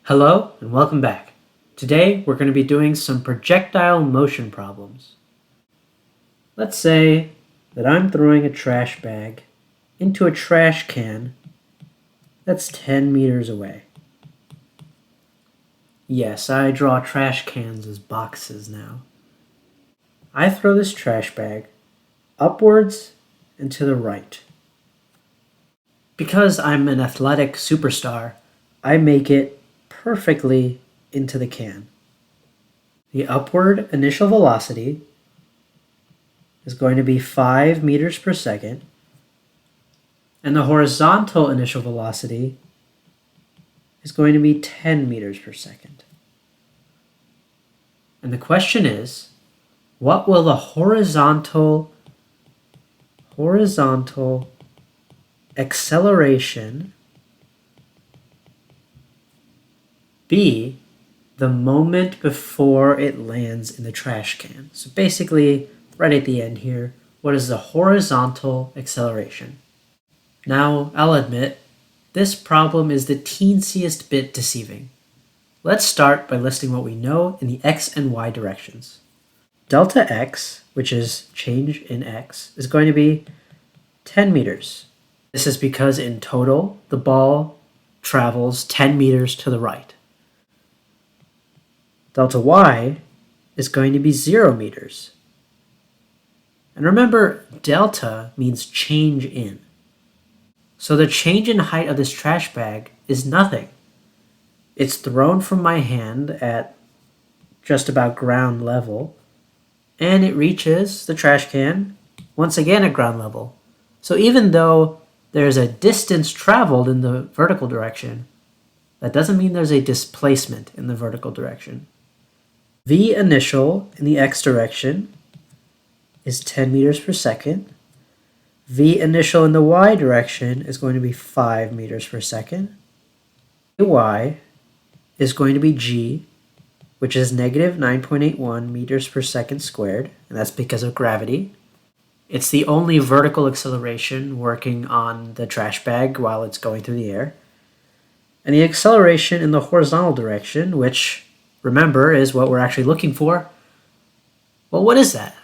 Hello and welcome back. Today we're going to be doing some projectile motion problems. Let's say that I'm throwing a trash bag into a trash can that's 10 meters away. Yes, I draw trash cans as boxes now. I throw this trash bag upwards and to the right. Because I'm an athletic superstar, I make it perfectly into the can. The upward initial velocity is going to be 5 meters per second, and the horizontal initial velocity is going to be 10 meters per second. And the question is, what will the horizontal acceleration be the moment before it lands in the trash can? So basically, right at the end here, what is the horizontal acceleration? Now, I'll admit, this problem is the teensiest bit deceiving. Let's start by listing what we know in the x and y directions. Delta x, which is change in x, is going to be 10 meters. This is because in total, the ball travels 10 meters to the right. Delta y is going to be 0 meters. And remember, delta means change in. So the change in height of this trash bag is nothing. It's thrown from my hand at just about ground level, and it reaches the trash can once again at ground level. So even though there's a distance traveled in the vertical direction, that doesn't mean there's a displacement in the vertical direction. V initial in the x direction is 10 meters per second. V initial in the y direction is going to be 5 meters per second. Y is going to be g, which is negative 9.81 meters per second squared, and that's because of gravity. It's the only vertical acceleration working on the trash bag while it's going through the air. And the acceleration in the horizontal direction, which, remember, is what we're actually looking for. Well, what is that?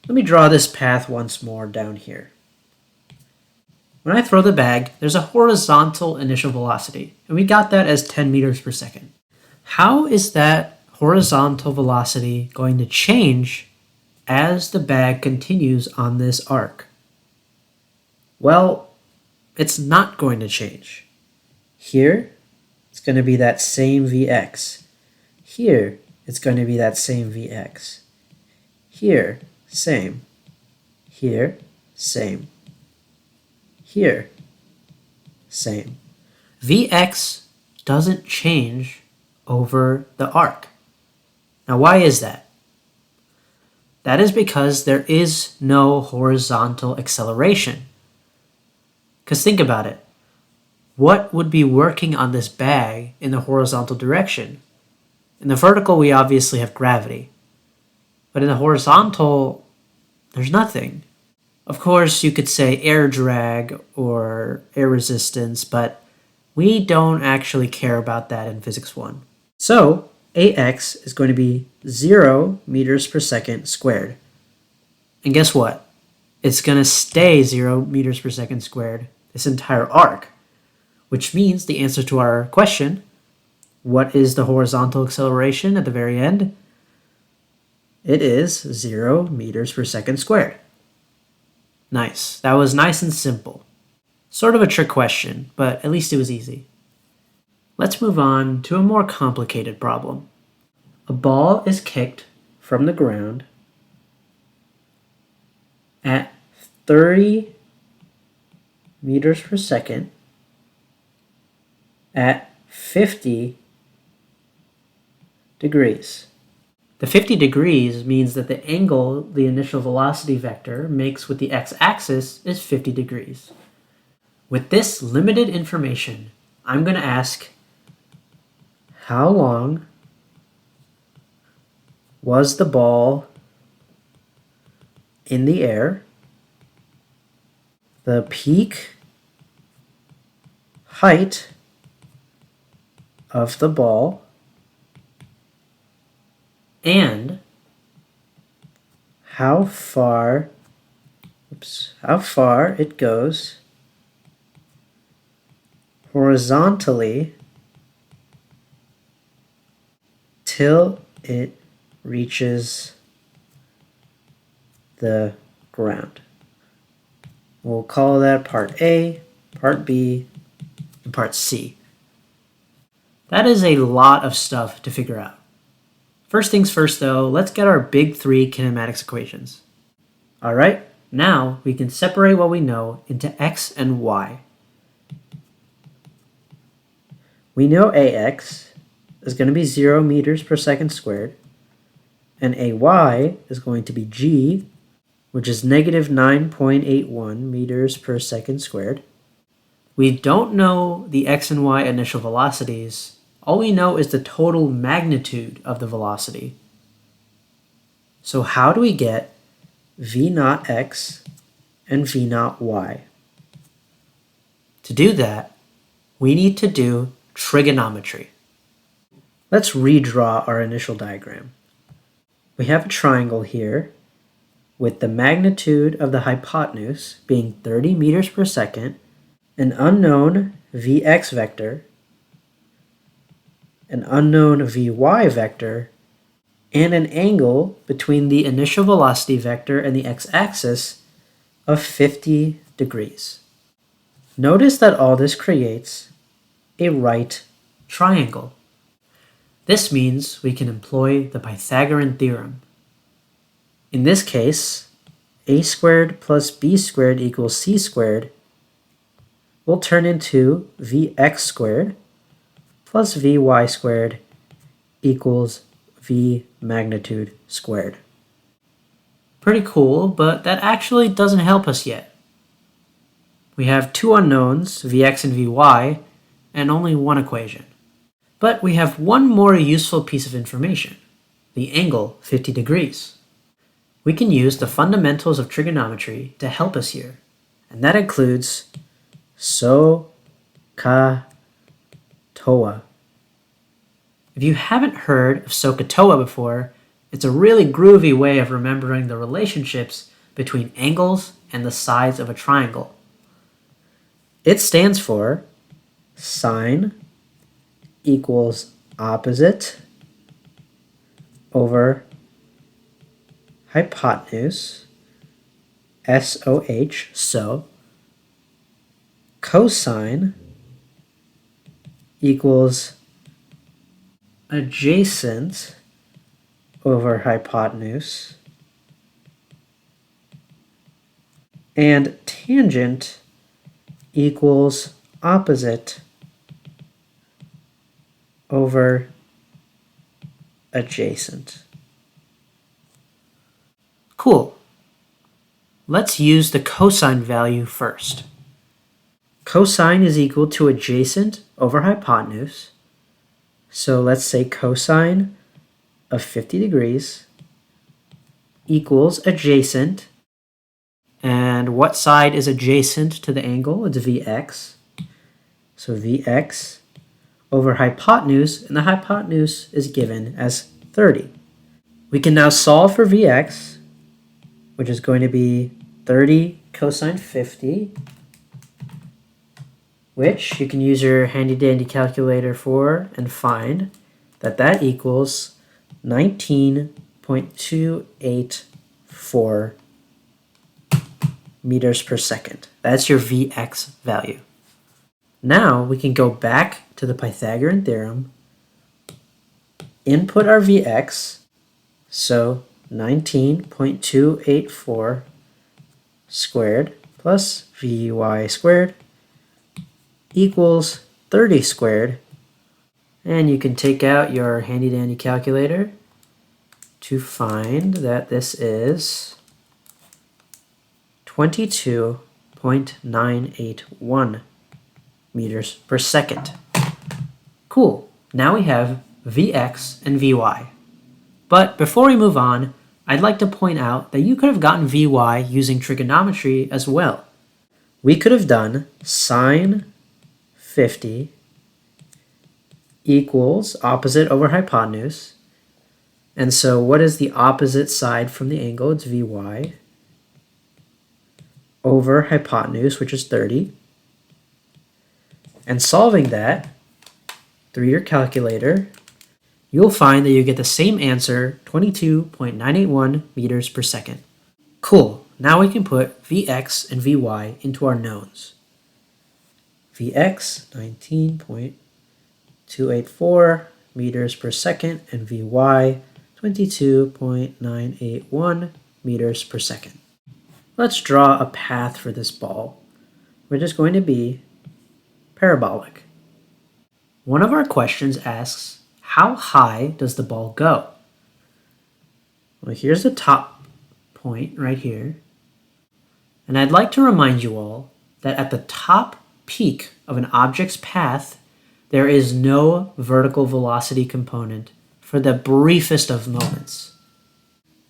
Let me draw this path once more down here. When I throw the bag, there's a horizontal initial velocity, and we got that as 10 meters per second. How is that horizontal velocity going to change as the bag continues on this arc? Well, it's not going to change. Here, it's going to be that same Vx. Here, it's going to be that same Vx. Here, same. Here, same. Here, same. Vx doesn't change over the arc. Now, why is that? That is because there is no horizontal acceleration. Because think about it. What would be working on this bag in the horizontal direction? In the vertical, we obviously have gravity. But in the horizontal, there's nothing. Of course, you could say air drag or air resistance, but we don't actually care about that in Physics 1. So, AX is going to be 0 meters per second squared. And guess what? It's going to stay 0 meters per second squared this entire arc, which means the answer to our question, what is the horizontal acceleration at the very end? It is 0 meters per second squared. Nice. That was nice and simple. Sort of a trick question, but at least it was easy. Let's move on to a more complicated problem. A ball is kicked from the ground at 30 meters per second at 50 degrees. The 50 degrees means that the angle the initial velocity vector makes with the x-axis is 50 degrees. With this limited information, I'm going to ask, how long was the ball in the air? The peak height of the ball and how far it goes horizontally till it reaches the ground. We'll call that part A, part B, and part C. That is a lot of stuff to figure out. First things first though, let's get our big three kinematics equations. Alright, now we can separate what we know into x and y. We know ax is going to be 0 meters per second squared, and ay is going to be g, which is negative 9.81 meters per second squared. We don't know the x and y initial velocities. All we know is the total magnitude of the velocity. So how do we get v naught x and v naught y? To do that, we need to do trigonometry. Let's redraw our initial diagram. We have a triangle here with the magnitude of the hypotenuse being 30 meters per second, an unknown vx vector, an unknown vy vector, and an angle between the initial velocity vector and the x-axis of 50 degrees. Notice that all this creates a right triangle. This means we can employ the Pythagorean theorem. In this case, a squared plus b squared equals c squared will turn into vx squared plus vy squared equals v magnitude squared. Pretty cool, but that actually doesn't help us yet. We have two unknowns, vx and vy, and only one equation. But we have one more useful piece of information, the angle 50 degrees. We can use the fundamentals of trigonometry to help us here, and that includes SOHCAHTOA. If you haven't heard of SOHCAHTOA before, it's a really groovy way of remembering the relationships between angles and the sides of a triangle. It stands for sine equals opposite over hypotenuse, SOH, so cosine equals adjacent over hypotenuse, and tangent equals opposite over adjacent. Cool. Let's use the cosine value first. Cosine is equal to adjacent over hypotenuse. So let's say cosine of 50 degrees equals adjacent. And what side is adjacent to the angle? It's Vx. So Vx over hypotenuse, and the hypotenuse is given as 30. We can now solve for Vx, which is going to be 30 cosine 50, which you can use your handy-dandy calculator for and find that that equals 19.284 meters per second. That's your Vx value. Now we can go back to the Pythagorean theorem, input our Vx, so 19.284 squared plus Vy squared equals 30 squared, and you can take out your handy-dandy calculator to find that this is 22.981 meters per second. Cool, now we have Vx and Vy. But before we move on, I'd like to point out that you could have gotten Vy using trigonometry as well. We could have done sine 50 equals opposite over hypotenuse. And so what is the opposite side from the angle? It's Vy over hypotenuse, which is 30. And solving that through your calculator, you'll find that you get the same answer, 22.981 meters per second. Cool. Now we can put Vx and Vy into our knowns. Vx, 19.284 meters per second, and Vy, 22.981 meters per second. Let's draw a path for this ball, which is going to be parabolic. One of our questions asks, how high does the ball go? Well, here's the top point right here. And I'd like to remind you all that at the top peak of an object's path, there is no vertical velocity component for the briefest of moments.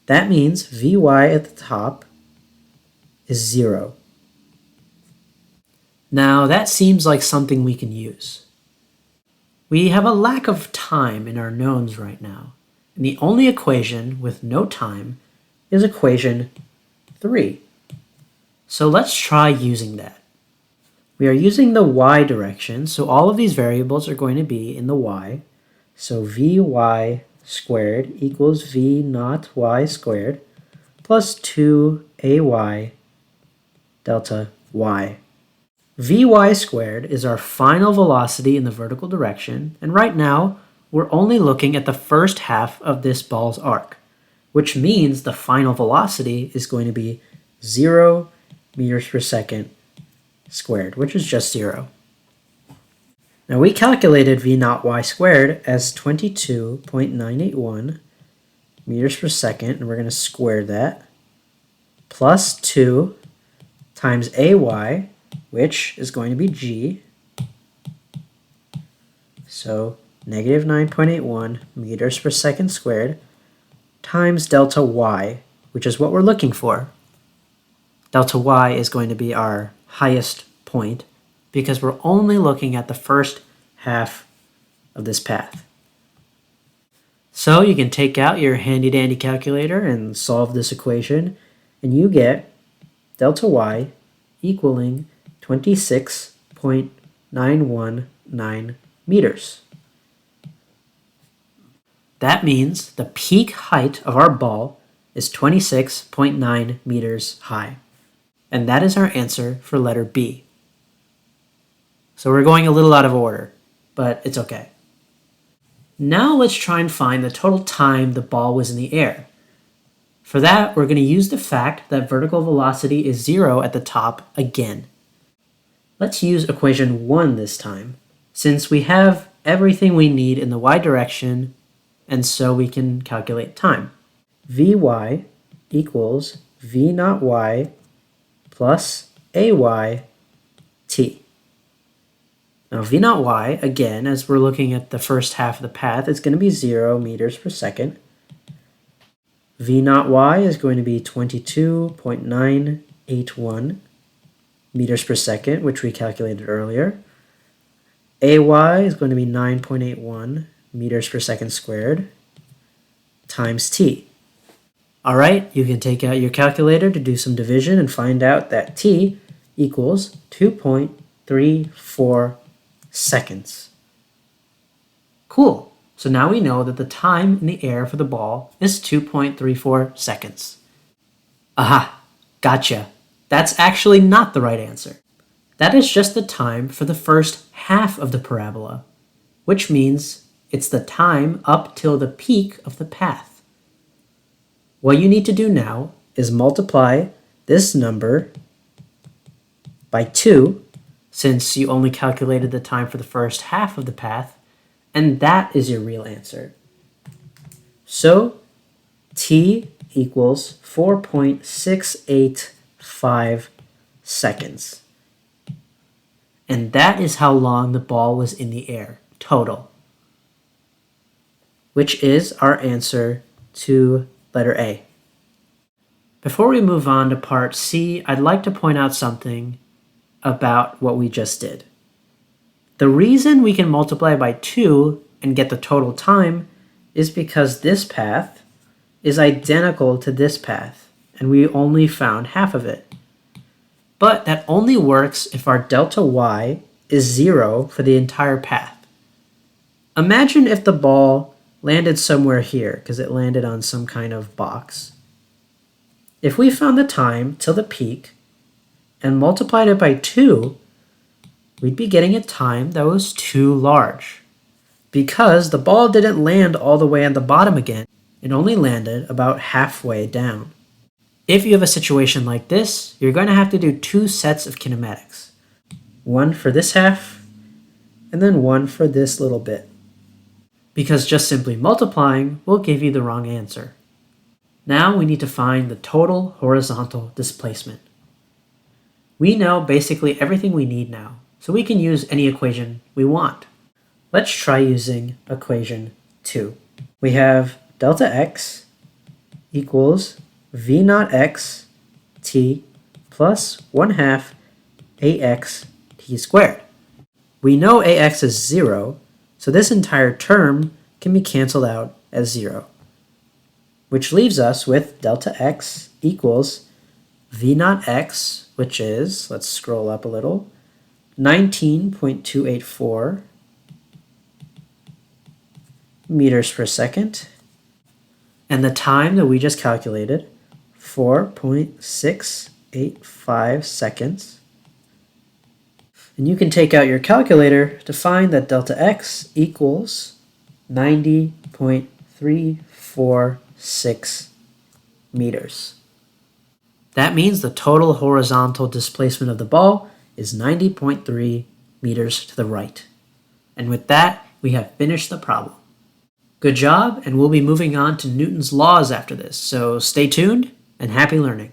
That means Vy at the top is 0. Now that seems like something we can use. We have a lack of time in our knowns right now, and the only equation with no time is equation 3. So let's try using that. We are using the y direction, so all of these variables are going to be in the y. So Vy squared equals V naught y squared plus 2ay delta y. Vy squared is our final velocity in the vertical direction, and right now we're only looking at the first half of this ball's arc, which means the final velocity is going to be 0 meters per second squared, which is just 0. Now we calculated V naught y squared as 22.981 meters per second, and we're going to square that, plus 2 times ay, which is going to be g, so negative 9.81 meters per second squared, times delta y, which is what we're looking for. Delta y is going to be our highest point because we're only looking at the first half of this path. So you can take out your handy-dandy calculator and solve this equation, and you get delta y equaling 26.919 meters. That means the peak height of our ball is 26.9 meters high. And that is our answer for letter B. So we're going a little out of order, but it's okay. Now let's try and find the total time the ball was in the air. For that, we're going to use the fact that vertical velocity is 0 at the top again. Let's use equation 1 this time, since we have everything we need in the y direction, and so we can calculate time. Vy equals V naught y plus ay t. Now V naught y, again, as we're looking at the first half of the path, is going to be 0 meters per second. V naught y is going to be 22.981 meters per second, which we calculated earlier. Ay is going to be 9.81 meters per second squared times t. All right, you can take out your calculator to do some division and find out that t equals 2.34 seconds. Cool. So now we know that the time in the air for the ball is 2.34 seconds. Aha, gotcha. That's actually not the right answer. That is just the time for the first half of the parabola, which means it's the time up till the peak of the path. What you need to do now is multiply this number by 2, since you only calculated the time for the first half of the path, and that is your real answer. So t equals 4.685 seconds. And that is how long the ball was in the air, total. Which is our answer to letter A. Before we move on to part C, I'd like to point out something about what we just did. The reason we can multiply by 2 and get the total time is because this path is identical to this path, and we only found half of it. But that only works if our delta y is 0 for the entire path. Imagine if the ball landed somewhere here, because it landed on some kind of box. If we found the time till the peak and multiplied it by 2, we'd be getting a time that was too large. Because the ball didn't land all the way on the bottom again, it only landed about halfway down. If you have a situation like this, you're going to have to do 2 sets of kinematics. One for this half, and then one for this little bit. Because just simply multiplying will give you the wrong answer. Now we need to find the total horizontal displacement. We know basically everything we need now, so we can use any equation we want. Let's try using equation 2. We have delta x equals v naught x t plus 1/2 ax t squared. We know ax is 0, so this entire term can be canceled out as 0, which leaves us with delta x equals v naught x, which is, let's scroll up a little, 19.284 meters per second, and the time that we just calculated, 4.685 seconds. And you can take out your calculator to find that delta x equals 90.346 meters. That means the total horizontal displacement of the ball is 90.3 meters to the right. And with that, we have finished the problem. Good job, and we'll be moving on to Newton's laws after this, so stay tuned and happy learning.